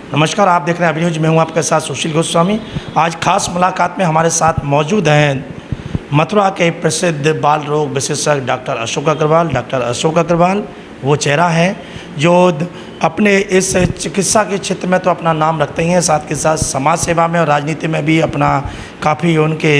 नमस्कार, आप देख रहे हैं अभिन्यूज। मैं हूं आपके साथ सुशील गोस्वामी। आज खास मुलाकात में हमारे साथ मौजूद हैं मथुरा के प्रसिद्ध बाल रोग विशेषज्ञ डॉक्टर अशोक अग्रवाल। डॉक्टर अशोक अग्रवाल वो चेहरा है जो अपने इस चिकित्सा के क्षेत्र में तो अपना नाम रखते ही हैं, साथ के साथ समाज सेवा में और राजनीति में भी अपना काफ़ी उनके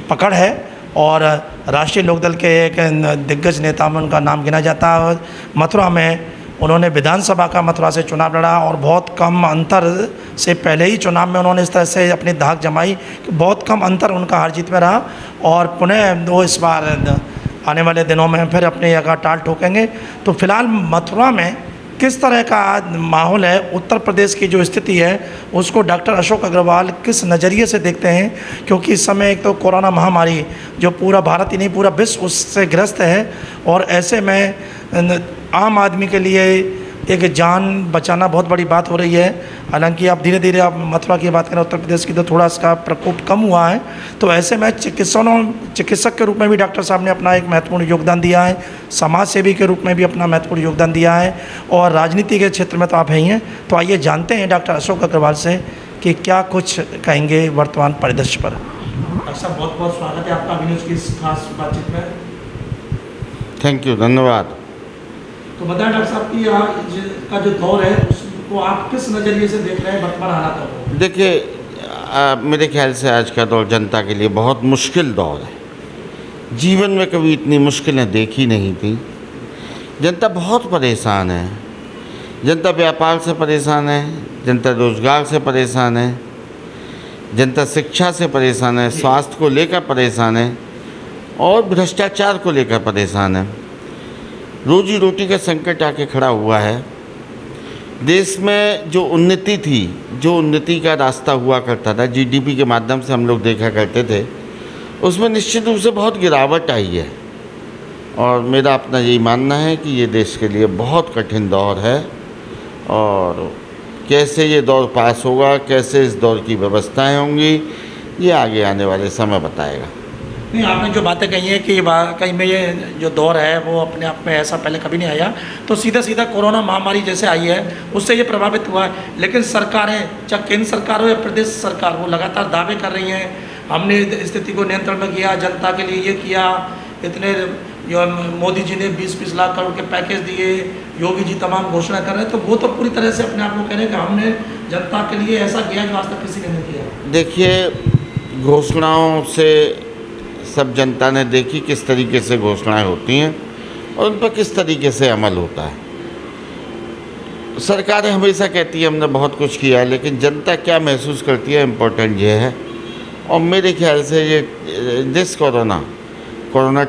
पकड़ है और राष्ट्रीय लोकदल के एक दिग्गज नेता में उनका नाम गिना जाता है। मथुरा में उन्होंने विधानसभा का मथुरा से चुनाव लड़ा और बहुत कम अंतर से पहले ही चुनाव में उन्होंने इस तरह से अपनी धाक जमाई कि बहुत कम अंतर उनका हार जीत में रहा और पुनः वो इस बार आने वाले दिनों में फिर अपनी जगह टाल ठोकेंगे। तो फिलहाल मथुरा में किस तरह का माहौल है, उत्तर प्रदेश की जो स्थिति है उसको डॉक्टर अशोक अग्रवाल किस नज़रिए से देखते हैं, क्योंकि इस समय एक तो कोरोना महामारी जो पूरा भारत ही नहीं पूरा विश्व उससे ग्रस्त है और ऐसे में आम आदमी के लिए एक जान बचाना बहुत बड़ी बात हो रही है। हालांकि अब धीरे धीरे आप मथुरा की बात करें उत्तर प्रदेश की तो थोड़ा इसका प्रकोप कम हुआ है। तो ऐसे में चिकित्सक के रूप में भी डॉक्टर साहब ने अपना एक महत्वपूर्ण योगदान दिया है, समाज सेवी के रूप में भी अपना महत्वपूर्ण योगदान दिया है और राजनीति के क्षेत्र में तो आप हैं ही हैं। तो आइए जानते हैं डॉक्टर अशोक अग्रवाल से कि क्या कुछ कहेंगे वर्तमान परिदृश्य पर। डॉक्टर साहब बहुत बहुत स्वागत है आपका अभिन्यूज की इस खास बातचीत में। थैंक यू, धन्यवाद। तो बताएं डॉक्टर साहब कि का जो दौर है उसको आप किस नज़रिए से देख रहे हैं वर्तमान हालातों को? देखिए, मेरे ख्याल से आज का दौर जनता के लिए बहुत मुश्किल दौर है। जीवन में कभी इतनी मुश्किलें देखी नहीं थी। जनता बहुत परेशान है। जनता व्यापार से परेशान है, जनता रोजगार से परेशान है, जनता शिक्षा से परेशान है, स्वास्थ्य को लेकर परेशान है और भ्रष्टाचार को लेकर परेशान है। रोजी रोटी का संकट आके खड़ा हुआ है। देश में जो उन्नति थी, जो उन्नति का रास्ता हुआ करता था, जीडीपी के माध्यम से हम लोग देखा करते थे, उसमें निश्चित रूप से बहुत गिरावट आई है और मेरा अपना यही मानना है कि ये देश के लिए बहुत कठिन दौर है और कैसे ये दौर पास होगा, कैसे इस दौर की व्यवस्थाएं होंगी, ये आगे आने वाले समय बताएगा। नहीं, आपने जो बातें कही हैं कि कहीं में ये जो दौर है वो अपने आप में ऐसा पहले कभी नहीं आया, तो सीधा सीधा कोरोना महामारी जैसे आई है उससे ये प्रभावित हुआ है। लेकिन सरकारें, चाहे केंद्र सरकार हो या प्रदेश सरकार, वो लगातार दावे कर रही हैं हमने स्थिति को नियंत्रण में किया, जनता के लिए ये किया, इतने जो मोदी जी ने 20-20 लाख करोड़ के पैकेज दिए, योगी जी तमाम घोषणा कर रहे हैं, तो वो तो पूरी तरह से अपने आप को कह रहे हैं कि हमने जनता के लिए ऐसा किया जो आज तक किसी ने नहीं किया। देखिए, घोषणाओं से सब जनता ने देखी किस तरीके से घोषणाएं होती हैं और उन पर किस तरीके से अमल होता है। सरकारें हमेशा कहती है हमने बहुत कुछ किया है, लेकिन जनता क्या महसूस करती है इम्पोर्टेंट ये है। और मेरे ख्याल से ये this corona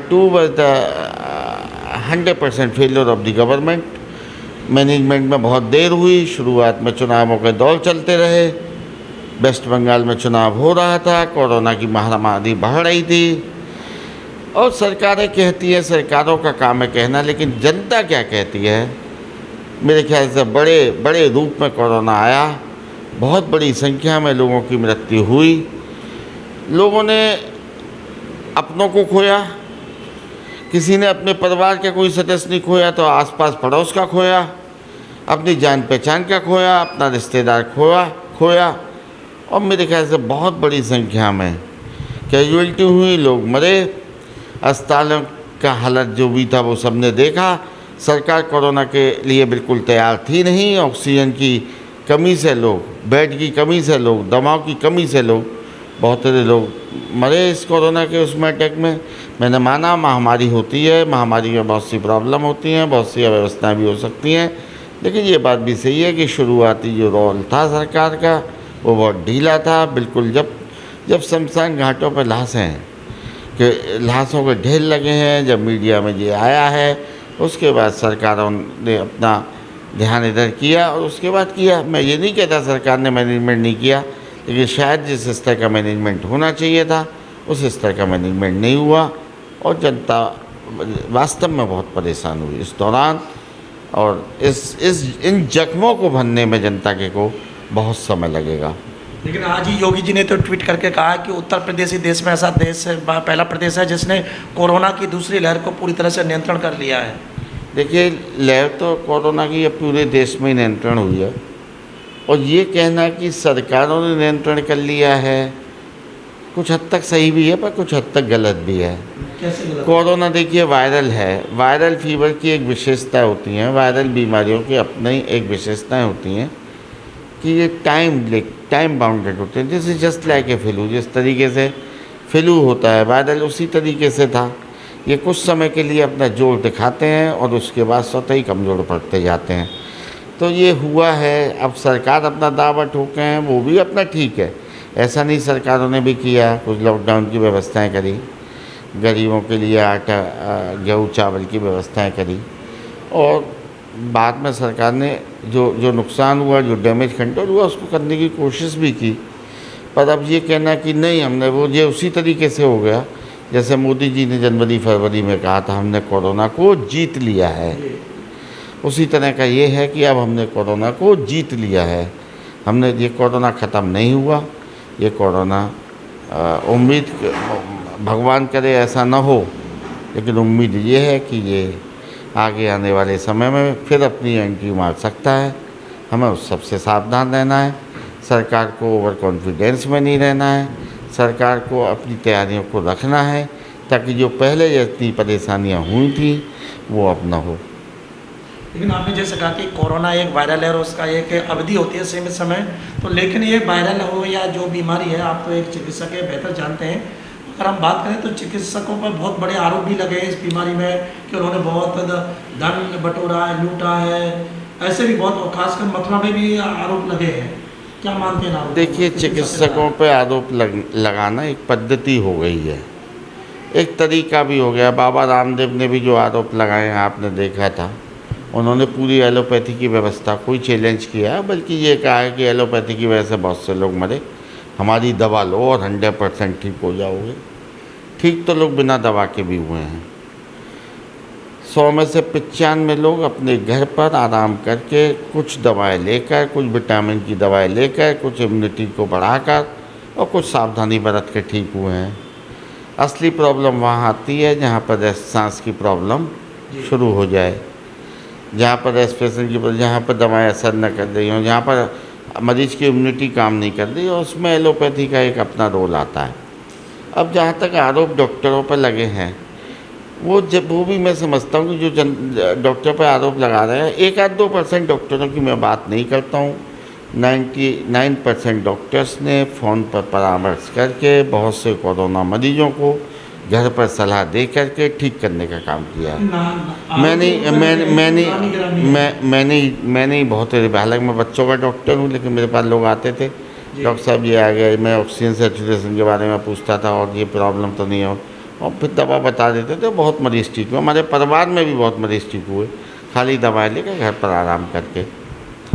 2 was the 100% failure of the government. Management में बहुत देर हुई। शुरुआत में चुनावों के दौर चलते रहे, वेस्ट बंगाल में चुनाव हो रहा था, कोरोना की महामारी बढ़ रही थी और सरकारें कहती हैं, सरकारों का काम है कहना, लेकिन जनता क्या कहती है। मेरे ख्याल से बड़े बड़े रूप में कोरोना आया, बहुत बड़ी संख्या में लोगों की मृत्यु हुई, लोगों ने अपनों को खोया, किसी ने अपने परिवार का कोई सदस्य नहीं खोया तो आसपास पड़ोस का खोया, अपनी जान पहचान का खोया, अपना रिश्तेदार खोया और मेरे ख्याल से बहुत बड़ी संख्या में कैजुअलिटी हुई, लोग मरे। अस्पतालों का हालत जो भी था वो सबने देखा। सरकार कोरोना के लिए बिल्कुल तैयार थी नहीं। ऑक्सीजन की कमी से लोग, बेड की कमी से लोग, दवाओं की कमी से लोग, बहुत सारे लोग मरे इस कोरोना के उसमें अटैक में। मैंने माना महामारी होती है, महामारी में बहुत सी प्रॉब्लम होती हैं, बहुत सी अव्यवस्थाएँ भी हो सकती हैं, लेकिन ये बात भी सही है कि शुरुआती जो रोल था सरकार का वो बहुत ढीला था। बिल्कुल जब शमशान घाटों पर लाशें कि लाशों के ढेर लगे हैं, जब मीडिया में ये आया है, उसके बाद सरकारों ने अपना ध्यान इधर किया और उसके बाद किया। मैं ये नहीं कहता सरकार ने मैनेजमेंट नहीं किया, लेकिन शायद जिस स्तर का मैनेजमेंट होना चाहिए था उस स्तर का मैनेजमेंट नहीं हुआ और जनता वास्तव में बहुत परेशान हुई इस दौरान। और इन जख्मों को भरने में जनता के को बहुत समय लगेगा। लेकिन आज ही योगी जी ने तो ट्वीट करके कहा कि उत्तर प्रदेश ही देश में ऐसा देश है, पहला प्रदेश है जिसने कोरोना की दूसरी लहर को पूरी तरह से नियंत्रण कर लिया है। देखिए, लहर तो कोरोना की अब पूरे देश में नियंत्रण हुई है। और ये कहना कि सरकारों ने नियंत्रण कर लिया है कुछ हद तक सही भी है पर कुछ हद तक गलत भी है। कैसे गलत? कोरोना देखिए वायरल है, वायरल फीवर की एक विशेषता होती है, वायरल बीमारियों की अपनी एक विशेषताएं होती हैं कि ये टाइम बाउंडेड होते हैं। जैसे जस्ट लाइक ए फ्लू, जिस तरीके से फ्लू होता है वायरल उसी तरीके से था। ये कुछ समय के लिए अपना जोर दिखाते हैं और उसके बाद स्वतः ही कमज़ोर पड़ते जाते हैं। तो ये हुआ है। अब सरकार अपना दावा ठोके हैं, वो भी अपना ठीक है, ऐसा नहीं सरकारों ने भी किया, कुछ लॉकडाउन की व्यवस्थाएं करी, गरीबों के लिए आटा गेहूँ चावल की व्यवस्थाएं करी और बाद में सरकार ने जो नुकसान हुआ, जो डैमेज कंट्रोल हुआ उसको करने की कोशिश भी की। पर अब ये कहना कि नहीं हमने वो ये उसी तरीके से हो गया जैसे मोदी जी ने जनवरी फरवरी में कहा था हमने कोरोना को जीत लिया है, उसी तरह का ये है कि अब हमने कोरोना को जीत लिया है। हमने ये कोरोना ख़त्म नहीं हुआ, ये कोरोना उम्मीद भगवान करे ऐसा ना हो, लेकिन उम्मीद ये है कि ये आगे आने वाले समय में फिर अपनी एंट्री मार सकता है। हमें उस सबसे सावधान रहना है, सरकार को ओवर कॉन्फिडेंस में नहीं रहना है, सरकार को अपनी तैयारियों को रखना है ताकि जो पहले जितनी परेशानियां हुई थी वो अब ना हो। लेकिन आपने जैसे कहा कि कोरोना एक वायरल है और उसका एक अवधि होती है सीमित समय, तो लेकिन ये वायरल हो या जो बीमारी है, आप तो एक चिकित्सक है, बेहतर जानते हैं। अगर हम बात करें तो चिकित्सकों पर बहुत बड़े आरोप भी लगे हैं इस बीमारी में कि उन्होंने बहुत धन बटोरा है, लूटा है, ऐसे भी बहुत, खासकर मथुरा में भी आरोप लगे हैं। क्या मानते हैं आप? देखिए, चिकित्सकों पे आरोप लगाना एक पद्धति हो गई है, एक तरीका भी हो गया। बाबा रामदेव ने भी जो आरोप लगाए हैं आपने देखा था, उन्होंने पूरी एलोपैथी की व्यवस्था को ही चैलेंज किया, बल्कि ये कहा है कि एलोपैथी की वजह से बहुत से लोग मरे, हमारी दवा लो और 100% ठीक हो जाओगे। ठीक तो लोग बिना दवा के भी हुए हैं। 100 में से 95 लोग अपने घर पर आराम करके कुछ दवाएं लेकर, कुछ विटामिन की दवाएं लेकर, कुछ इम्यूनिटी को बढ़ाकर और कुछ सावधानी बरत के ठीक हुए हैं। असली प्रॉब्लम वहाँ आती है जहाँ पर सांस की प्रॉब्लम शुरू हो जाए, जहाँ पर रेस्पिरेशन की, जहाँ पर दवाएं असर न कर रही हों, जहाँ पर मरीज की इम्यूनिटी काम नहीं कर रही, और उसमें एलोपैथी का एक अपना रोल आता है। अब जहाँ तक आरोप डॉक्टरों पर लगे हैं, वो भी मैं समझता हूँ कि जो डॉक्टर पर आरोप लगा रहे हैं, 1-2% डॉक्टरों की मैं बात नहीं करता हूँ, 99% डॉक्टर्स ने फ़ोन पर परामर्श करके बहुत से कोरोना मरीजों को घर पर सलाह दे करके ठीक करने का काम किया है। मैंने बहुत, हालांकि मैं बच्चों का डॉक्टर हूँ, लेकिन मेरे पास लोग आते थे, डॉक्टर साहब ये आ गया, मैं ऑक्सीजन सैचुरेशन के बारे में पूछता था और ये प्रॉब्लम तो नहीं हो, और फिर दवा बता देते थे। बहुत मरीज़ ठीक हुए, हमारे परिवार में भी बहुत मरीज़ ठीक हुए, खाली दवाएँ लेकर घर पर आराम करके।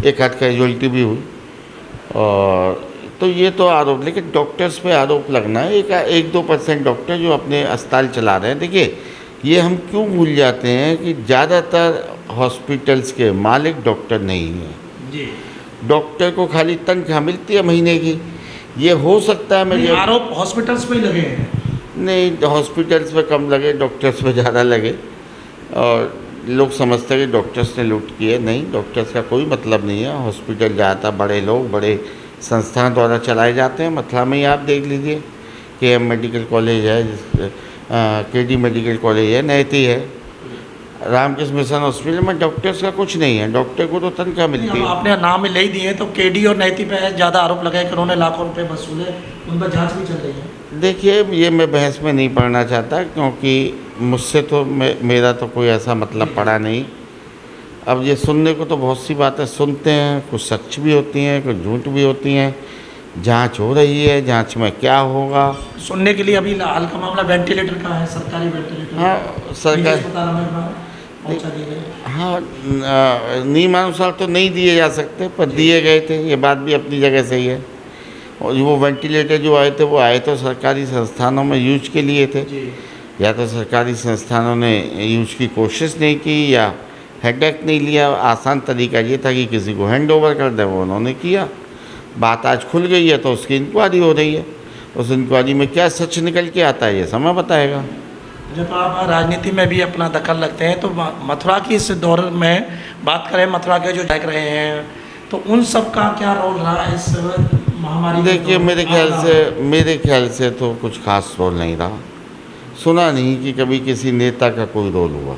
एक हाथ कैजुअलिटी भी हुई। और तो ये तो आरोप, लेकिन डॉक्टर्स पे आरोप लगना है, 1-2% डॉक्टर जो अपने अस्पताल चला रहे हैं। देखिए, ये हम क्यों भूल जाते हैं कि ज़्यादातर हॉस्पिटल्स के मालिक डॉक्टर नहीं हैं जी। डॉक्टर को खाली तनख्वाह मिलती है महीने की। ये हो सकता है मैं आरोप हॉस्पिटल्स पे ही लगे हैं। नहीं, हॉस्पिटल्स पे कम लगे, डॉक्टर्स पे ज़्यादा लगे, और लोग समझते हैं कि डॉक्टर्स ने लूट की है। नहीं, डॉक्टर्स का कोई मतलब नहीं है। हॉस्पिटल ज़्यादातर बड़े लोग, बड़े संस्थान द्वारा चलाए जाते हैं। मथुरा में ही आप देख लीजिए, KM मेडिकल कॉलेज है, KD मेडिकल कॉलेज है, नैती है, रामकृष्ण मिशन हॉस्पिटल में डॉक्टर्स का कुछ नहीं है, डॉक्टर को तो तनख्वाह मिलती है। आपने नाम ले ही दिए, तो KD और नैती पे ज़्यादा आरोप लगाए कि उन्होंने लाखों रुपए वसूले, उन पर जाँच भी चल रही है। देखिए, ये मैं बहस में नहीं पढ़ना चाहता, क्योंकि मुझसे तो मेरा तो कोई ऐसा मतलब पड़ा नहीं। अब ये सुनने को तो बहुत सी बातें सुनते हैं, कुछ सच भी होती हैं, कुछ झूठ भी होती हैं। जांच हो रही है, जांच में क्या होगा सुनने के लिए अभी हाल का मामला वेंटिलेटर का है, सरकारी वेंटिलेटर। हाँ, सरकार अस्पताल में पहुंचा दिए गए। हाँ, नियमानुसार तो नहीं दिए जा सकते, पर दिए गए थे, ये बात भी अपनी जगह सही है। और वो वेंटिलेटर जो आए थे, वो आए तो सरकारी संस्थानों में यूज के लिए थे, या तो सरकारी संस्थानों ने यूज की कोशिश नहीं की, या हेडेक नहीं लिया। आसान तरीका ये था कि किसी को हैंड ओवर कर दें, वो उन्होंने किया। बात आज खुल गई है तो उसकी इंक्वायरी हो रही है, उस इंक्वायरी में क्या सच निकल के आता है ये समय बताएगा। जब आप राजनीति में भी अपना दखल रखते हैं, तो मथुरा की इस दौर में बात करें, मथुरा के जो विधायक रहे हैं तो उन सब का क्या रोल रहा है इस महामारी के देखिए, दौर में? मेरे ख्याल से तो कुछ खास रोल नहीं रहा। सुना नहीं कि कभी किसी नेता का कोई रोल हुआ।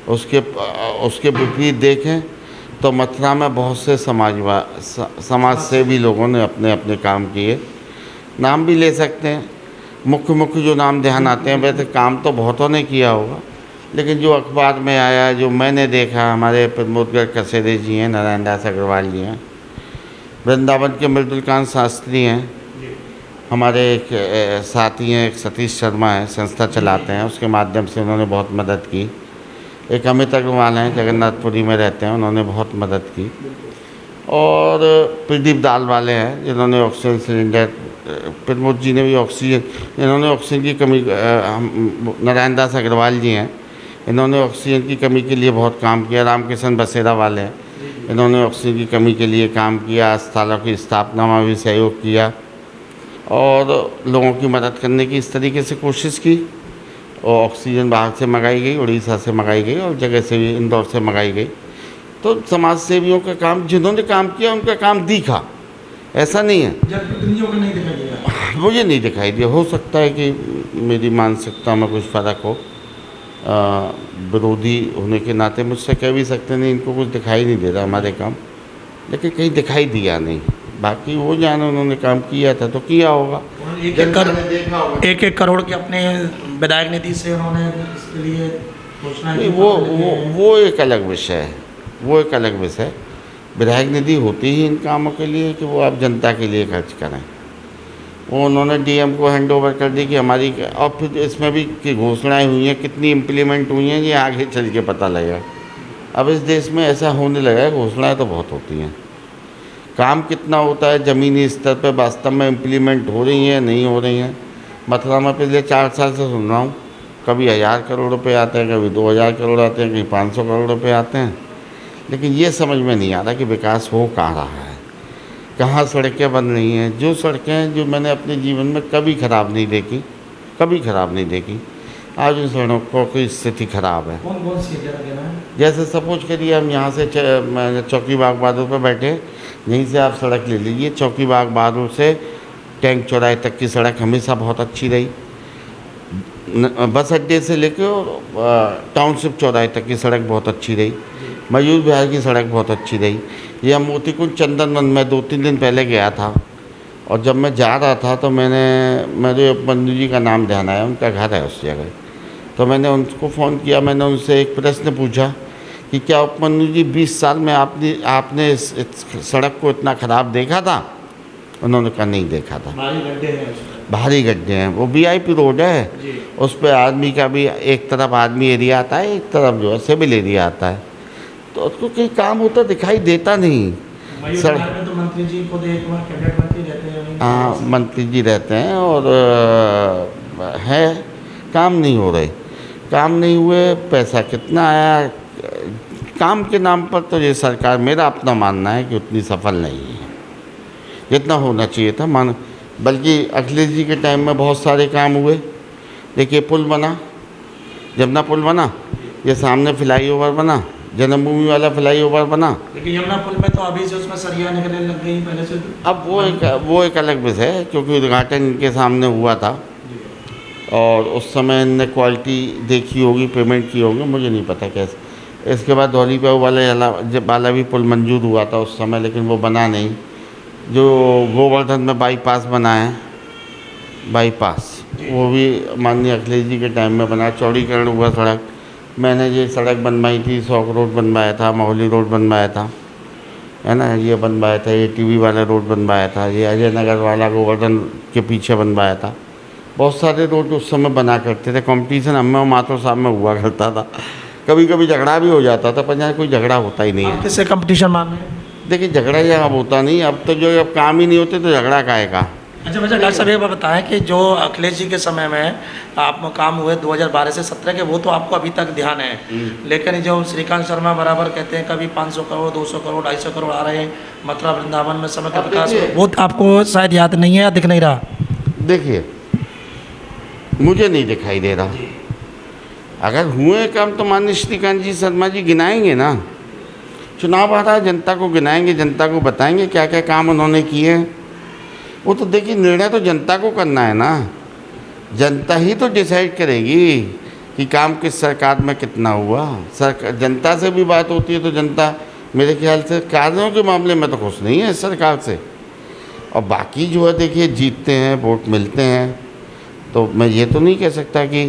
उसके विपरीत देखें तो मथुरा में बहुत से समाज सेवी लोगों ने अपने अपने काम किए। नाम भी ले सकते हैं, मुख्य जो नाम ध्यान आते हैं। वैसे काम तो बहुतों ने किया होगा, लेकिन जो अखबार में आया, जो मैंने देखा, हमारे प्रमोदगढ़ कसेरे जी हैं, नारायण दास अग्रवाल जी हैं, वृंदावन के मृदुलकांत शास्त्री हैं, हमारे एक साथी हैं, एक सतीश शर्मा है, संस्था चलाते हैं, उसके माध्यम से उन्होंने बहुत मदद की। एक अमित अग्रवाल हैं, जगन्नाथपुरी में रहते हैं, उन्होंने बहुत मदद की। और प्रदीप दाल वाले हैं, जिन्होंने ऑक्सीजन सिलेंडर, प्रमोद जी ने भी ऑक्सीजन, इन्होंने ऑक्सीजन की कमी, नारायण दास अग्रवाल जी हैं, इन्होंने ऑक्सीजन की कमी के लिए बहुत काम किया। रामकिशन बसेरा वाले हैं, इन्होंने ऑक्सीजन की कमी के लिए काम किया। अस्पतालों की स्थापना में भी सहयोग किया और लोगों की मदद करने की इस तरीके से कोशिश की। और ऑक्सीजन बाहर से मंगाई गई, उड़ीसा से मंगाई गई और जगह से भी, इंदौर से मंगाई गई। तो समाज सेवियों का काम, जिन्होंने काम किया उनका काम दिखा, ऐसा नहीं है। जनप्रतिनिधियों को नहीं दिखाई दिया? मुझे नहीं दिखाई दिया। हो सकता है कि मेरी मानसिकता में कुछ फ़र्क हो, विरोधी होने के नाते मुझसे कह भी सकते नहीं इनको कुछ दिखाई नहीं दे रहा हमारे काम, लेकिन कहीं दिखाई दिया नहीं। बाकी वो जाने, उन्होंने काम किया था तो किया होगा। एक करोड़ के अपने विधायक निधि से उन्होंने इसके लिए घोषणा की। वो एक अलग विषय है, वो एक अलग विषय है। विधायक निधि होती ही इन कामों के लिए कि वो आप जनता के लिए खर्च करें। वो उन्होंने डीएम को हैंड ओवर कर दी कि हमारी, और फिर इसमें भी कि घोषणाएं हुई हैं, कितनी इम्प्लीमेंट हुई हैं ये आगे चल के पता लगेगा। अब इस देश में ऐसा होने लगा है, घोषणाएं तो बहुत होती हैं, काम कितना होता है ज़मीनी स्तर पर वास्तव में इम्प्लीमेंट हो रही हैं नहीं हो रही हैं। मथुरा में पिछले 4 साल से सुन रहा हूँ, कभी 1000 करोड़ रुपये आते हैं, कभी 2000 करोड़ आते हैं, कहीं 500 करोड़ रुपये आते हैं, लेकिन ये समझ में नहीं आ रहा कि विकास हो कहाँ रहा है, कहाँ सड़कें बन रही हैं। जो सड़कें जो मैंने अपने जीवन में कभी ख़राब नहीं देखी, आज उन सड़कों की स्थिति ख़राब है। कौन सी जगह है? जैसे सपोज करिए हम यहाँ से चौकी बाग बहादुर पर बैठे, यहीं से आप सड़क ले लीजिए, चौकी बाग बहादुर से टैंक चौराहे तक की सड़क हमेशा बहुत अच्छी रही। बस अड्डे से लेकर और टाउनशिप चौराहे तक की सड़क बहुत अच्छी रही। मयूर विहार की सड़क बहुत अच्छी रही। यह मोतीकुंज चंदनवन में 2-3 दिन पहले गया था, और जब मैं जा रहा था तो मेरे उपमन्यु जी का नाम ध्यान आया, उनका घर है उस जगह। तो मैंने उनको फ़ोन किया, मैंने उनसे एक प्रश्न पूछा कि क्या उपमन्यु जी 20 साल में आपने इस सड़क को इतना ख़राब देखा था? उन्होंने कहा नहीं देखा था। भारी गड्ढे हैं, वो वीआईपी रोड है, उस पर आदमी का भी, एक तरफ आदमी एरिया आता है, एक तरफ जो है सिविल एरिया आता है, तो उसको कहीं काम होता दिखाई देता नहीं। सड़क तो मंत्री जी खुद एक बार कैबिनेट मंत्री रहते हैं। हाँ, मंत्री जी रहते हैं और है, काम नहीं हो रहे, काम नहीं हुए। पैसा कितना आया काम के नाम पर, तो ये सरकार, मेरा अपना मानना है कि उतनी सफल नहीं है जितना होना चाहिए था। बल्कि अखिलेश जी के टाइम में बहुत सारे काम हुए। देखिए, पुल बना, जमुना पुल बना, ये सामने फ्लाईओवर बना, जन्मभूमि वाला फ्लाईओवर बना, लेकिन यमुना पुल में तो अभी से उसमें सरिया निकलने लग गई पहले से। अब वो एक अलग विषय है, क्योंकि उद्घाटन इनके सामने हुआ था और उस समय इनने क्वालिटी देखी होगी, पेमेंट की होगी, मुझे नहीं पता कैसे। इसके बाद धौलीपाऊ वाला भी पुल मंजूर हुआ था उस समय, लेकिन वो बना नहीं। जो गोवर्धन में बाईपास बना है, बाईपास, वो भी माननीय अखिलेश जी के टाइम में बना। चौड़ीकरण हुआ सड़क, मैंने ये सड़क बनवाई थी, 100 रोड बनवाया था, माहौली रोड बनवाया था, है ना, ये बनवाया था, ये टीवी वाला रोड बनवाया था, ये अजय नगर वाला गोवर्धन के पीछे बनवाया था। बहुत सारे रोड उस समय बना करते थे। कंपटीशन हम और माथुर साहब में हुआ करता था, कभी कभी झगड़ा भी हो जाता था, पर यहाँ कोई झगड़ा होता ही नहीं है। किससे कंपटीशन मान रहे हैं? देखिए, झगड़ा यहाँ अब होता नहीं, अब तो जो अब काम ही नहीं होते तो झगड़ा काहे का। अच्छा डॉक्टर साहब ये बताएं कि जो अखिलेश जी के समय में आप काम हुए 2012 से 17 के, वो तो आपको अभी तक ध्यान है, लेकिन जो श्रीकांत शर्मा बराबर कहते हैं कभी 500 करोड़ 200 करोड़ 250 करोड़ आ रहे हैं मथुरा वृंदावन में समय का विकास, वो आपको शायद याद नहीं है या दिख नहीं रहा? देखिए, मुझे नहीं दिखाई दे रहा। अगर हुए काम तो माननीय श्रीकांत जी शर्मा जी गिनाएंगे ना। चुनाव आ रहा है, जनता को गिनाएंगे, जनता को बताएंगे क्या क्या काम उन्होंने किए हैं। वो तो देखिए, निर्णय तो जनता को करना है ना, जनता ही तो डिसाइड करेगी कि काम किस सरकार में कितना हुआ। सरकार, जनता से भी बात होती है तो जनता मेरे ख्याल से कार्यों के मामले में तो खुश नहीं है इस सरकार से। और बाकी जो है देखिए, जीतते हैं, वोट मिलते हैं, तो मैं ये तो नहीं कह सकता कि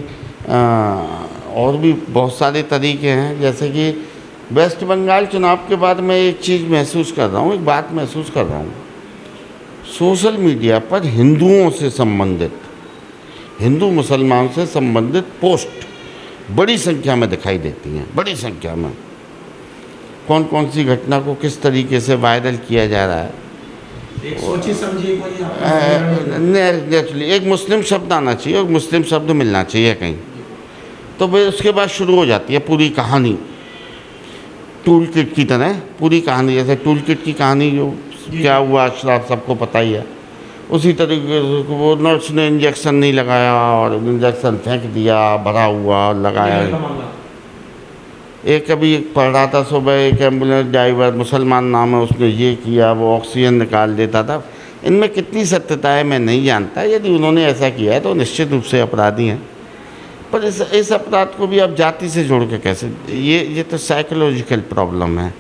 और भी बहुत सारे तरीके हैं। जैसे कि वेस्ट बंगाल चुनाव के बाद मैं एक चीज़ महसूस कर रहा हूँ, एक बात महसूस कर रहा हूँ, सोशल मीडिया पर हिंदुओं से संबंधित, हिंदू मुसलमान से संबंधित पोस्ट बड़ी संख्या में दिखाई देती हैं, बड़ी संख्या में। कौन कौन सी घटना को किस तरीके से वायरल किया जा रहा है। एक सोची समझी कोई नेचुरली एक मुस्लिम शब्द आना चाहिए, एक मुस्लिम शब्द मिलना चाहिए कहीं, तो फिर उसके बाद शुरू हो जाती है पूरी कहानी, टूल किट की तरह पूरी कहानी। जैसे टूल किट की कहानी जो क्या हुआ अशराफ सबको पता ही है, उसी तरीके से वो नर्स ने इंजेक्शन नहीं लगाया और इंजेक्शन फेंक दिया, भरा हुआ लगाया। एक अभी पढ़ रहा था सुबह, एक एम्बुलेंस ड्राइवर मुसलमान नाम है, उसने ये किया, वो ऑक्सीजन निकाल देता था। इनमें कितनी सत्यता है मैं नहीं जानता। यदि उन्होंने ऐसा किया है तो निश्चित रूप से अपराधी हैं, पर इस अपराध को भी आप जाति से जोड़ के कैसे, ये तो साइकोलॉजिकल प्रॉब्लम है।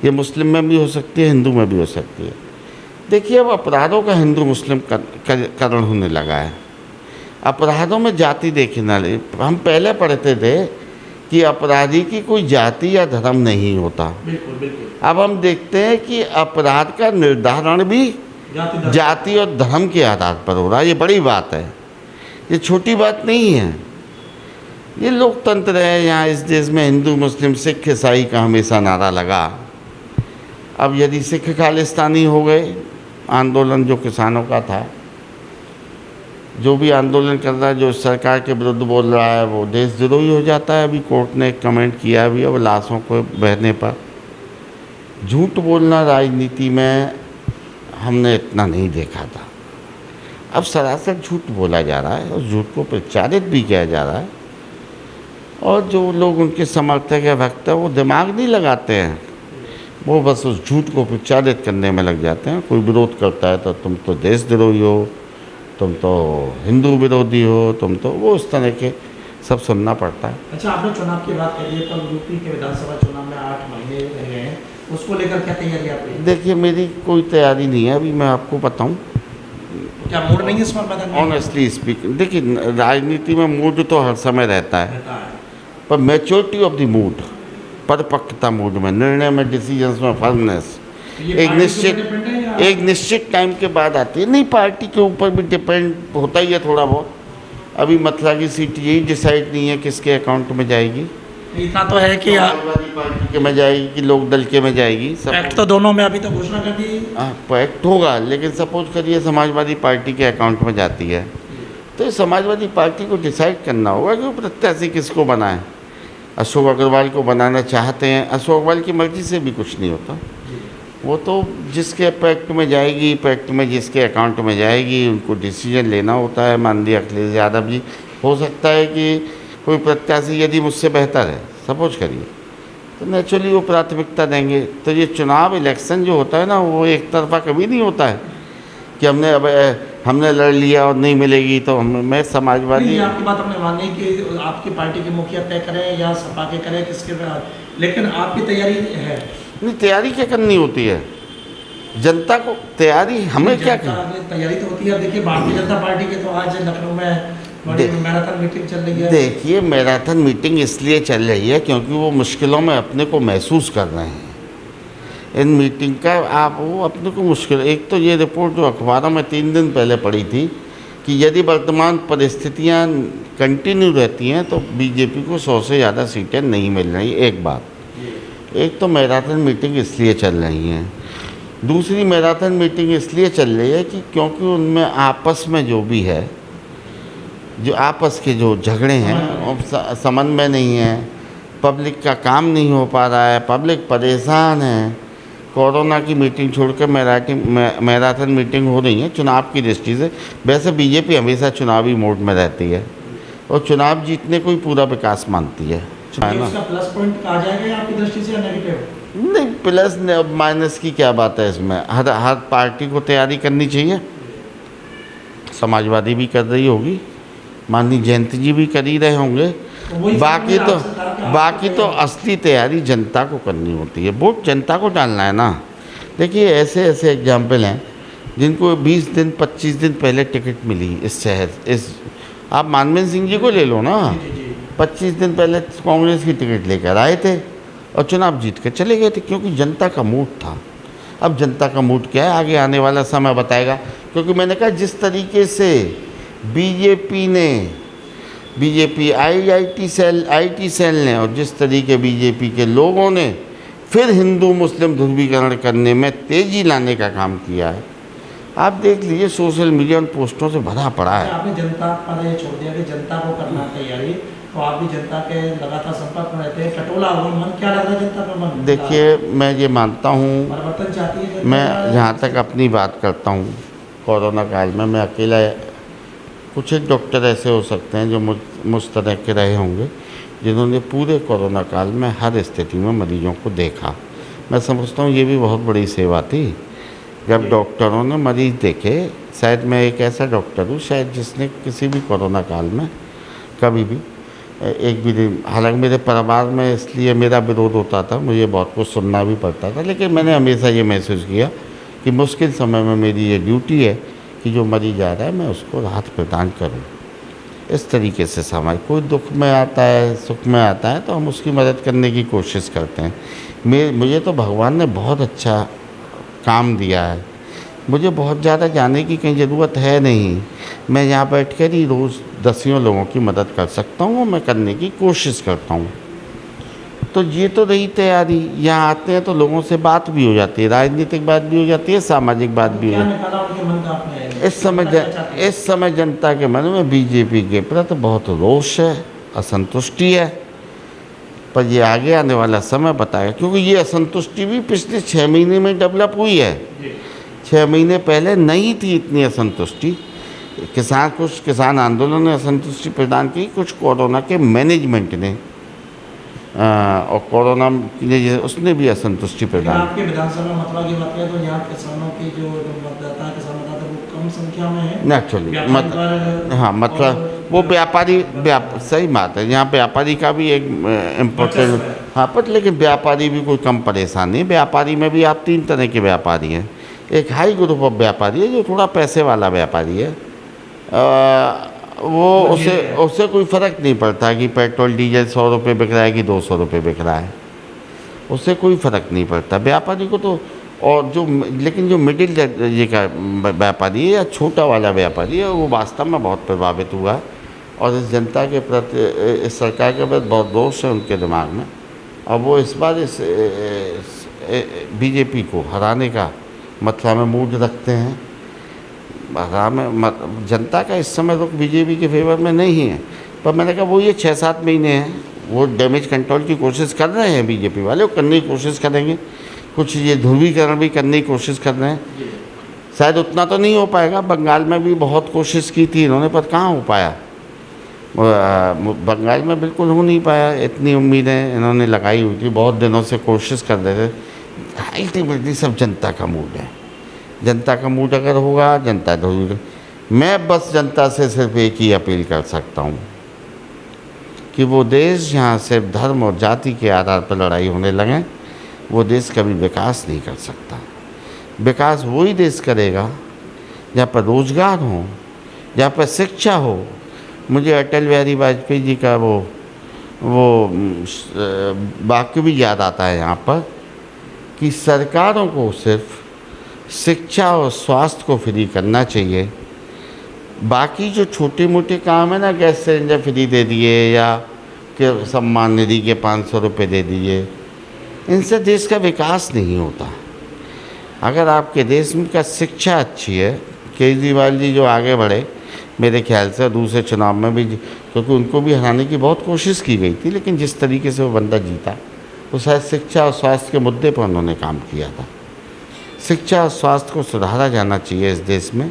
ये मुस्लिम में भी हो सकती है, हिंदू में भी हो सकती है। देखिए, अब अपराधों का हिंदू मुस्लिम करण होने लगा है। अपराधों में जाति देखना, हम पहले पढ़ते थे कि अपराधी की कोई जाति या धर्म नहीं होता। बिल्कुल बिल्कुल। अब हम देखते हैं कि अपराध का निर्धारण भी जाति और धर्म के आधार पर हो रहा है। ये बड़ी बात है, ये छोटी बात नहीं है। ये लोकतंत्र है यहाँ इस देश में, हिंदू मुस्लिम सिख ईसाई का हमेशा नारा लगा। अब यदि सिख खालिस्तानी हो गए, आंदोलन जो किसानों का था, जो भी आंदोलन कर रहा है, जो सरकार के विरुद्ध बोल रहा है, वो देशद्रोही हो जाता है। अभी कोर्ट ने एक कमेंट किया भी, अब लाशों को बहने पर झूठ बोलना राजनीति में हमने इतना नहीं देखा था। अब सरासर झूठ बोला जा रहा है और झूठ को प्रचारित भी किया जा रहा है, और जो लोग उनके समर्थक या भक्त हैं वो दिमाग नहीं लगाते हैं, वो बस उस झूठ को प्रचारित करने में लग जाते हैं। कोई विरोध करता है तो तुम तो देशद्रोही हो, तुम तो हिंदू विरोधी हो, तुम तो, वो उस तरह के सब सुनना पड़ता है। अच्छा, आपने चुनाव की बात करी है, तो यूपी के विधानसभा चुनाव में 8 महीने रह गए हैं, उसको लेकर क्या तैयारी आपकी? देखिए, मेरी कोई तैयारी नहीं है अभी, मैं आपको बताऊं। क्या मूड नहीं है इस बार? ऑनेस्टली स्पीकिंग, देखिए राजनीति में मूड तो हर समय रहता है, पर मैच्योरिटी ऑफ द मूड, परिपक्वता मूड में, निर्णय में, डिसीजंस में फर्मनेस एक निश्चित टाइम के बाद आती है। नहीं, पार्टी के ऊपर भी डिपेंड होता ही है थोड़ा बहुत। अभी मथुरा की सीट यही डिसाइड नहीं है किसके अकाउंट में जाएगी। इतना तो है कि समाजवादी पार्टी के में जाएगी कि लोक दल के में जाएगी। पैक्ट तो दोनों में अभी तो घोषणा कर दी। पैक्ट होगा, लेकिन सपोज करिए समाजवादी पार्टी के अकाउंट में जाती है, तो समाजवादी पार्टी को डिसाइड करना होगा कि वो प्रत्याशी किसको बनाए। अशोक अग्रवाल को बनाना चाहते हैं, अशोक अग्रवाल की मर्जी से भी कुछ नहीं होता। वो तो जिसके पैक्ट में जाएगी, पैक्ट में जिसके अकाउंट में जाएगी, उनको डिसीजन लेना होता है। माननीय अखिलेश यादव जी, हो सकता है कि कोई प्रत्याशी यदि मुझसे बेहतर है, सपोज करिए, तो नेचुरली वो प्राथमिकता देंगे। तो ये चुनाव इलेक्शन जो होता है ना, वो एक तरफा कभी नहीं होता है कि हमने लड़ लिया और नहीं मिलेगी तो मैं समाजवादी। आपकी बात हमने मानी कि आपकी पार्टी के मुखिया तय करें या सपा के करें, किसके, लेकिन आपकी तैयारी है? नहीं, तैयारी क्या करनी होती है जनता को? तैयारी हमें क्या करनी, तैयारी तो होती है। देखिए, भारतीय जनता पार्टी के तो आज लखनऊ में मैराथन मीटिंग चल रही है। देखिए, मैराथन मीटिंग इसलिए चल रही है क्योंकि वो मुश्किलों में अपने को महसूस कर रहे हैं। इन मीटिंग का आप वो अपने को मुश्किल, एक तो ये रिपोर्ट जो अखबारों में 3 दिन पहले पड़ी थी कि यदि वर्तमान परिस्थितियां कंटिन्यू रहती हैं तो बीजेपी को 100 से ज़्यादा सीटें नहीं मिल रही। एक बात, एक तो मैराथन मीटिंग इसलिए चल रही हैं। दूसरी मैराथन मीटिंग इसलिए चल रही है कि क्योंकि उनमें आपस में जो भी है, जो आपस के जो झगड़े हैं समन्वय नहीं है, पब्लिक का काम नहीं हो पा रहा है, पब्लिक परेशान है। कोरोना की मीटिंग छोड़कर मैराथन मीटिंग हो रही है चुनाव की दृष्टि से। वैसे बीजेपी हमेशा चुनावी मोड में रहती है और चुनाव जीतने को ही पूरा विकास मानती है। उसका प्लस पॉइंट आ जाएगा आपकी दृष्टि से या नेगेटिव? नहीं, प्लस माइनस की क्या बात है इसमें। हर पार्टी को तैयारी करनी चाहिए। समाजवादी भी कर रही होगी, माननीय जयंती जी भी कर ही रहे होंगे। बाकी तो असली तैयारी जनता को करनी होती है। वोट जनता को डालना है ना। देखिए, ऐसे ऐसे एग्जाम्पल हैं जिनको 20 दिन 25 दिन पहले टिकट मिली इस शहर, इस आप मानवेंद्र सिंह जी को ले लो ना, 25 दिन पहले कांग्रेस की टिकट लेकर आए थे और चुनाव जीत कर चले गए थे, क्योंकि जनता का मूड था। अब जनता का मूड क्या है, आगे आने वाला समय बताएगा। क्योंकि मैंने कहा, जिस तरीके से बीजेपी आईटी सेल ने और जिस तरीके बीजेपी के लोगों ने फिर हिंदू मुस्लिम ध्रुवीकरण करने में तेज़ी लाने का काम किया है। आप देख लीजिए, सोशल मीडिया उन पोस्टों से भरा पड़ा है। आपने जनता पर ये छोड़ दिया कि जनता को करना तैयारी, तो आप भी जनता के लगातार संपर्क में रहते हैं। टटोला हुआ मन क्या लग रहा है जनता का मन? देखिए, मैं ये मानता हूँ, परिवर्तन चाहती है जनता। मैं जहाँ तक अपनी बात करता हूँ, कोरोना काल में मैं अकेला, कुछ एक डॉक्टर ऐसे हो सकते हैं जो मुझ तरह के रहे होंगे, जिन्होंने पूरे कोरोना काल में हर स्थिति में मरीजों को देखा। मैं समझता हूँ ये भी बहुत बड़ी सेवा थी, जब डॉक्टरों ने मरीज देखे। शायद मैं एक ऐसा डॉक्टर हूँ शायद जिसने किसी भी कोरोना काल में कभी भी एक भी दिन, हालांकि मेरे परिवार में इसलिए मेरा विरोध होता था, मुझे बहुत कुछ सुनना भी पड़ता था, लेकिन मैंने हमेशा ये महसूस किया कि मुश्किल समय में मेरी ये ड्यूटी है कि जो मरीज आ रहा है मैं उसको राहत प्रदान करूं। इस तरीके से समाज, कोई दुख में आता है, सुख में आता है, तो हम उसकी मदद करने की कोशिश करते हैं। मुझे तो भगवान ने बहुत अच्छा काम दिया है, मुझे बहुत ज़्यादा जाने की कहीं ज़रूरत है नहीं। मैं यहाँ बैठ कर ही रोज़ दसियों लोगों की मदद कर सकता हूँ, मैं करने की कोशिश करता हूँ। तो ये तो रही तैयारी। यहाँ आते हैं तो लोगों से बात भी हो जाती है, राजनीतिक बात भी हो जाती है, सामाजिक बात भी हो जाती है। इस समय जनता के मन में बीजेपी के प्रति बहुत रोष है, असंतुष्टि है, पर ये आगे आने वाला समय बताएगा। क्योंकि ये असंतुष्टि भी पिछले 6 महीने में डेवलप हुई है। 6 महीने पहले नहीं थी इतनी असंतुष्टि। कुछ किसान आंदोलन ने असंतुष्टि प्रदान की, कुछ कोरोना के मैनेजमेंट ने और कोरोना ने उसने भी असंतुष्टि प्रदान। आपके विधानसभा मथुरा की बात करें तो यहाँ किसानों की जो मतदाता वो कम संख्या में है नेचुरली। हाँ, मतलब वो व्यापारी सही बात है, यहाँ व्यापारी का भी एक इम्पोर्टेंट। हाँ, पर लेकिन व्यापारी भी कोई कम परेशान नहीं। व्यापारी में भी आप 3 तरह के व्यापारी हैं। एक हाई ग्रुप ऑफ व्यापारी है जो थोड़ा पैसे वाला व्यापारी है, वो उससे कोई फ़र्क नहीं पड़ता कि पेट्रोल डीजल 100 रुपये बिक रहा है कि 200 रुपये बिक रहा है, उससे कोई फ़र्क नहीं पड़ता व्यापारी को तो। और लेकिन जो मिडिल ये का व्यापारी है या छोटा वाला व्यापारी है, वो वास्तव में बहुत प्रभावित हुआ है। और इस जनता के प्रति, इस सरकार के प्रति बहुत रोष है उनके दिमाग में, और वो इस बार इस बीजेपी को हराने का मथुरा में मूड रखते हैं। जनता का इस समय रुख बीजेपी के फेवर में नहीं है, पर मैंने कहा वो ये 6-7 महीने हैं, वो डैमेज कंट्रोल की कोशिश कर रहे हैं बीजेपी वाले, वो करने की कोशिश करेंगे। कुछ ये ध्रुवीकरण भी करने की कोशिश कर रहे हैं। शायद उतना तो नहीं हो पाएगा, बंगाल में भी बहुत कोशिश की थी इन्होंने, पर कहाँ हो पाया। बंगाल में बिल्कुल हो नहीं पाया। इतनी उम्मीदें इन्होंने लगाई हुई थी, बहुत दिनों से कोशिश कर रहे थे। अल्टीमेटली सब जनता का मूड है। जनता का मूड अगर होगा, जनता ध्रुवीकरण। मैं बस जनता से सिर्फ एक ही अपील कर सकता हूँ कि वो देश जहाँ सिर्फ धर्म और जाति के आधार पर लड़ाई होने लगे, वो देश कभी विकास नहीं कर सकता। विकास वही देश करेगा जहाँ पर रोजगार हो, जहाँ पर शिक्षा हो। मुझे अटल बिहारी वाजपेयी जी का वो वाक्य भी याद आता है यहाँ पर कि सरकारों को सिर्फ शिक्षा और स्वास्थ्य को फ्री करना चाहिए, बाकी जो छोटे मोटे काम है ना, गैस सिलेंडर फ्री दे दिए या कि सम्मान निधि के 500 रुपये दे दिए, इनसे देश का विकास नहीं होता। अगर आपके देश में का शिक्षा अच्छी है, केजरीवाल जी जो आगे बढ़े, मेरे ख्याल से दूसरे चुनाव में भी, क्योंकि उनको भी हराने की बहुत कोशिश की गई थी, लेकिन जिस तरीके से वो बंदा जीता, वो शायद शिक्षा और स्वास्थ्य के मुद्दे पर उन्होंने काम किया था। शिक्षा और स्वास्थ्य को सुधारा जाना चाहिए इस देश में,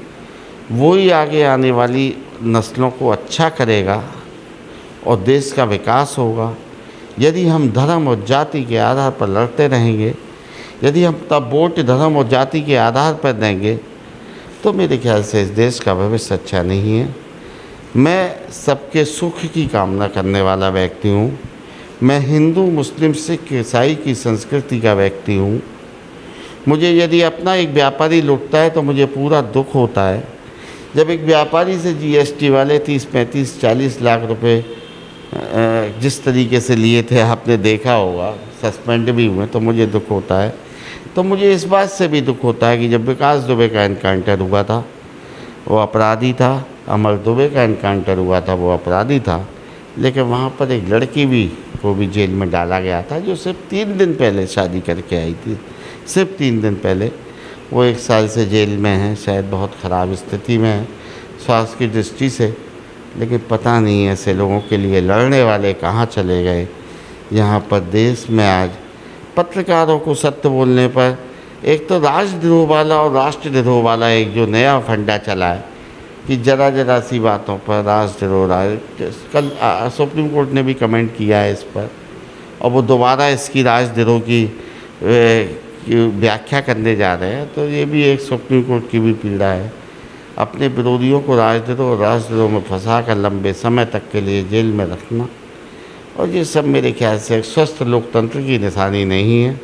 वही आगे आने वाली नस्लों को अच्छा करेगा और देश का विकास होगा। यदि हम धर्म और जाति के आधार पर लड़ते रहेंगे, यदि हम तब वोट धर्म और जाति के आधार पर देंगे, तो मेरे ख्याल से इस देश का भविष्य अच्छा नहीं है। मैं सबके सुख की कामना करने वाला व्यक्ति हूँ। मैं हिंदू, मुस्लिम, सिख, ईसाई की संस्कृति का व्यक्ति हूँ। मुझे यदि अपना एक व्यापारी लुटता है तो मुझे पूरा दुख होता है। जब एक व्यापारी से जीएसटी वाले 30, 35, 40 लाख रुपए जिस तरीके से लिए थे, आपने देखा होगा, सस्पेंड भी हुए, तो मुझे दुख होता है। तो मुझे इस बात से भी दुख होता है कि जब विकास दुबे का एनकाउंटर हुआ था, वो अपराधी था। अमर दुबे का एनकाउंटर हुआ था, वो अपराधी था। लेकिन वहाँ पर एक लड़की को भी जेल में डाला गया था, जो सिर्फ 3 दिन पहले शादी करके आई थी। सिर्फ 3 दिन पहले। वो 1 साल से जेल में है, शायद बहुत ख़राब स्थिति में है स्वास्थ्य की दृष्टि से। लेकिन पता नहीं ऐसे लोगों के लिए लड़ने वाले कहाँ चले गए। यहाँ पर देश में आज पत्रकारों को सत्य बोलने पर एक तो राजद्रोह वाला और राष्ट्रद्रोह वाला एक जो नया फंडा चला है कि ज़रा सी बातों पर राजद्रोह। कल सुप्रीम कोर्ट ने भी कमेंट किया है इस पर, और वो दोबारा इसकी राजद्रोह की व्याख्या करने जा रहे हैं। तो ये भी एक सुप्रीम कोर्ट की भी पीड़ा है, अपने विरोधियों को राजद्रोह और राजद्रोह में फंसा कर लंबे समय तक के लिए जेल में रखना। और ये सब मेरे ख्याल से एक स्वस्थ लोकतंत्र की निशानी नहीं है।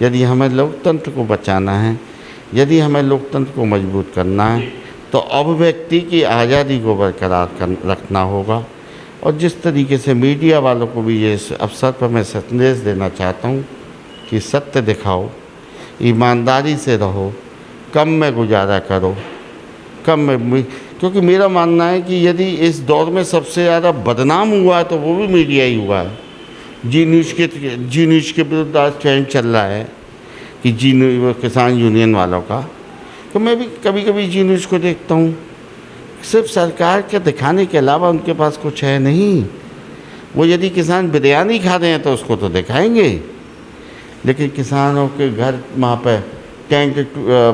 यदि हमें लोकतंत्र को बचाना है, यदि हमें लोकतंत्र को मजबूत करना है, तो अभिव्यक्ति की आज़ादी को बरकरार रखना होगा। और जिस तरीके से मीडिया वालों को भी ये अवसर पर मैं संदेश देना चाहता हूँ कि सत्य दिखाओ, ईमानदारी से रहो, कम में गुजारा करो, कम में। क्योंकि मेरा मानना है कि यदि इस दौर में सबसे ज़्यादा बदनाम हुआ है तो वो भी मीडिया ही हुआ है। जी न्यूज़ के विरुद्ध आज ट्रेंड चल रहा है कि किसान यूनियन वालों का। तो मैं भी कभी कभी जी न्यूज़ को देखता हूँ, सिर्फ सरकार के दिखाने के अलावा उनके पास कुछ है नहीं। वो यदि किसान बिरयानी खा रहे हैं तो उसको तो दिखाएंगे, लेकिन किसानों के घर वहाँ पर टेंट,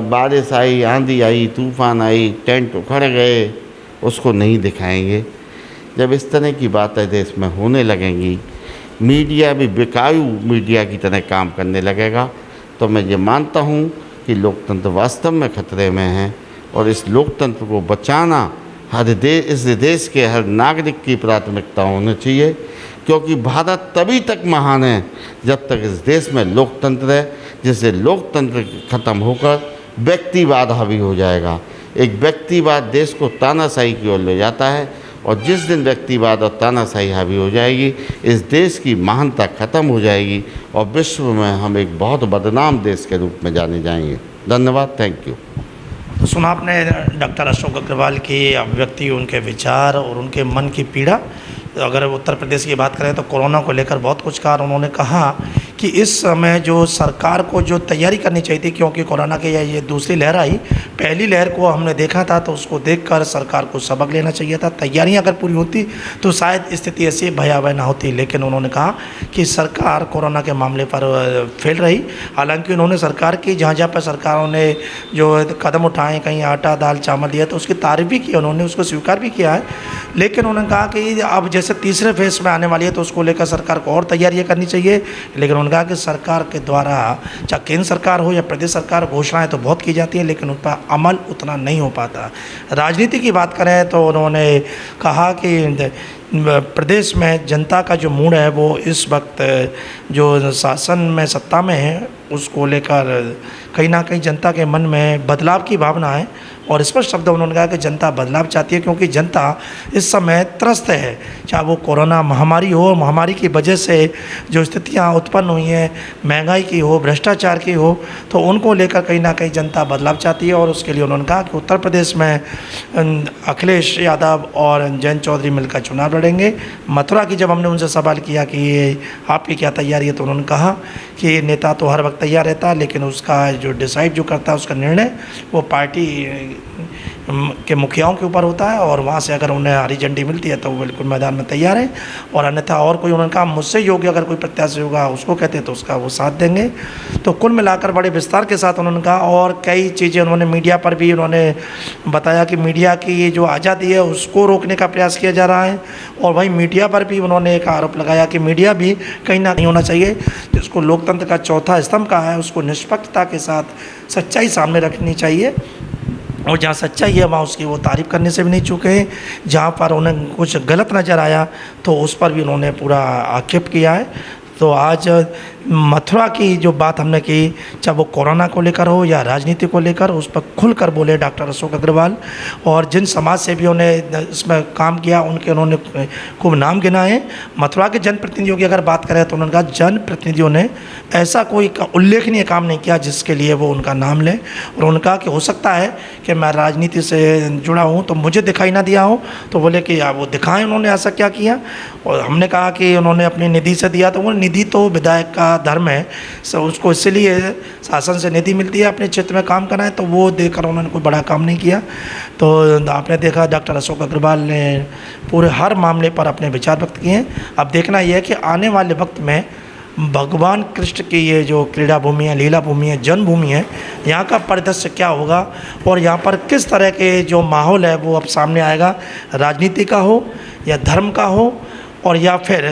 बारिश आई, आंधी आई, तूफान आई, टेंट उखड़ गए, उसको नहीं दिखाएंगे। जब इस तरह की बातें देश में होने लगेंगी, मीडिया भी बिकाऊ मीडिया की तरह काम करने लगेगा, तो मैं ये मानता हूँ कि लोकतंत्र वास्तव में खतरे में है। और इस लोकतंत्र को बचाना इस देश के हर नागरिक की प्राथमिकता होनी चाहिए। क्योंकि भारत तभी तक महान है जब तक इस देश में लोकतंत्र है। जिससे लोकतंत्र खत्म होकर व्यक्तिवाद हावी हो जाएगा। एक व्यक्तिवाद देश को तानाशाही की ओर ले जाता है, और जिस दिन व्यक्तिवाद और तानाशाही हावी हो जाएगी, इस देश की महानता खत्म हो जाएगी और विश्व में हम एक बहुत बदनाम देश के रूप में जाने जाएंगे। धन्यवाद, थैंक यू। तो सुना आपने डॉक्टर अशोक अग्रवाल की अभिव्यक्ति, उनके विचार और उनके मन की पीड़ा। तो अगर उत्तर प्रदेश की बात करें तो कोरोना को लेकर बहुत कुछ कहा। उन्होंने कहा कि इस समय जो सरकार को जो तैयारी करनी चाहिए थी, क्योंकि कोरोना की ये दूसरी लहर आई, पहली लहर को हमने देखा था तो उसको देखकर सरकार को सबक लेना चाहिए था। तैयारियां अगर पूरी होती तो शायद स्थिति ऐसी भयावह ना होती। लेकिन उन्होंने कहा कि सरकार कोरोना के मामले पर फेल रही। हालांकि उन्होंने सरकार की जहाँ जहाँ पर सरकारों ने जो कदम उठाए, कहीं आटा दाल चावल दिया, तो उसकी तारीफ भी की, उन्होंने उसको स्वीकार भी किया है। लेकिन उन्होंने कहा कि अब जैसे तीसरे फेज में आने वाली है तो उसको लेकर सरकार को और तैयारियां करनी चाहिए। लेकिन उन्होंने कहा कि सरकार के द्वारा, चाहे केंद्र सरकार हो या प्रदेश सरकार, घोषणाएं तो बहुत की जाती है लेकिन उन पर अमल उतना नहीं हो पाता। राजनीति की बात करें तो उन्होंने कहा कि प्रदेश में जनता का जो मूड है वो इस वक्त जो शासन में सत्ता में है उसको लेकर कहीं ना कहीं जनता के मन में बदलाव की भावना है। और स्पष्ट शब्द उन्होंने कहा कि जनता बदलाव चाहती है, क्योंकि जनता इस समय त्रस्त है, चाहे वो कोरोना महामारी हो, महामारी की वजह से जो स्थितियां उत्पन्न हुई हैं, महंगाई की हो, भ्रष्टाचार की हो, तो उनको लेकर कहीं ना कहीं जनता बदलाव चाहती है। और उसके लिए उन्होंने कहा कि उत्तर प्रदेश में अखिलेश यादव और जयंत चौधरी मिलकर चुनाव लड़ेंगे। मथुरा की जब हमने उनसे सवाल किया कि ये आपकी क्या तैयारी है, तो उन्होंने कहा कि नेता तो हर वक्त तैयार रहता है, लेकिन उसका जो डिसाइड जो करता है, उसका निर्णय वो पार्टी के मुखियाओं के ऊपर होता है, और वहाँ से अगर उन्हें हरी झंडी मिलती है तो वो बिल्कुल मैदान में तैयार है, और अन्यथा और कोई उन्होंने कहा मुझसे योग्य अगर कोई प्रत्याशी होगा उसको कहते हैं तो उसका वो साथ देंगे। तो कुल मिलाकर बड़े विस्तार के साथ उन्होंने कहा, और कई चीज़ें उन्होंने मीडिया पर भी उन्होंने बताया कि मीडिया की जो आज़ादी है उसको रोकने का प्रयास किया जा रहा है, और वहीं मीडिया पर भी उन्होंने एक आरोप लगाया कि मीडिया भी कहीं ना नहीं होना चाहिए, जिसको लोकतंत्र का चौथा स्तंभ कहा है उसको निष्पक्षता के साथ सच्चाई सामने रखनी चाहिए, और जहाँ सच्चाई है वहाँ उसकी वो तारीफ़ करने से भी नहीं चूके हैं। जहाँ पर उन्हें कुछ गलत नज़र आया तो उस पर भी उन्होंने पूरा आक्षेप किया है। तो आज मथुरा की जो बात हमने की, चाहे वो कोरोना को लेकर हो या राजनीति को लेकर, उस पर खुलकर बोले डॉक्टर अशोक अग्रवाल, और जिन समाज सेवियों ने इसमें काम किया उनके उन्होंने खूब नाम गिनाए। मथुरा के जनप्रतिनिधियों की अगर बात करें तो उन्होंने कहा जनप्रतिनिधियों ने ऐसा कोई उल्लेखनीय काम नहीं किया जिसके लिए वो उनका नाम लें, और उन्होंने कहा कि हो सकता है कि मैं राजनीति से जुड़ा हूँ तो मुझे दिखाई ना दिया हो, तो बोले कि वो दिखाएं उन्होंने ऐसा क्या किया। और हमने कहा कि उन्होंने अपनी निधि से दिया, तो वो निधि तो विधायक का धर्म है, सो उसको इसलिए शासन से निधि मिलती है अपने क्षेत्र में काम करना है, तो वो देकर उन्होंने कोई बड़ा काम नहीं किया। तो आपने देखा डॉक्टर अशोक अग्रवाल ने पूरे हर मामले पर अपने विचार व्यक्त किए हैं। अब देखना यह है कि आने वाले वक्त में भगवान कृष्ण की ये जो क्रीड़ा भूमि है, लीला भूमि है, जन्मभूमि है, यहाँ का परिदृश्य क्या होगा, और यहाँ पर किस तरह के जो माहौल है वो अब सामने आएगा, राजनीति का हो या धर्म का हो और या फिर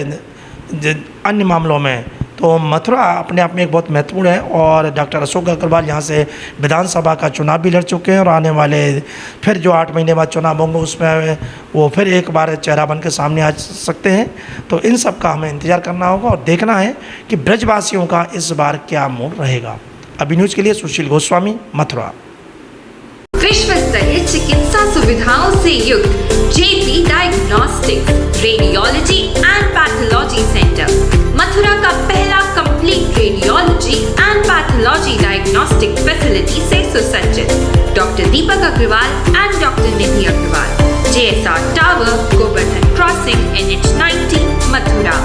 अन्य मामलों में। तो मथुरा अपने आप में एक बहुत महत्वपूर्ण है, और डॉक्टर अशोक अग्रवाल यहाँ से विधानसभा का चुनाव भी लड़ चुके हैं, और आने वाले फिर जो 8 महीने बाद चुनाव होंगे उसमें वो फिर एक बार चेहरा बन के सामने आ सकते हैं। तो इन सब का हमें इंतज़ार करना होगा और देखना है कि ब्रजवासियों का इस बार क्या मोड़ रहेगा। अभी न्यूज़ के लिए सुशील गोस्वामी, मथुरा। विश्व स्तरीय चिकित्सा सुविधाओं से युक्त JP diagnostics, radiology and pathology centre, Mathura का पहला complete radiology and pathology diagnostic facility से सुसज्जित। Doctor Deepak Agarwal and doctor Nidhi Agarwal, JSR tower, Govardhan crossing, NH 90, Mathura.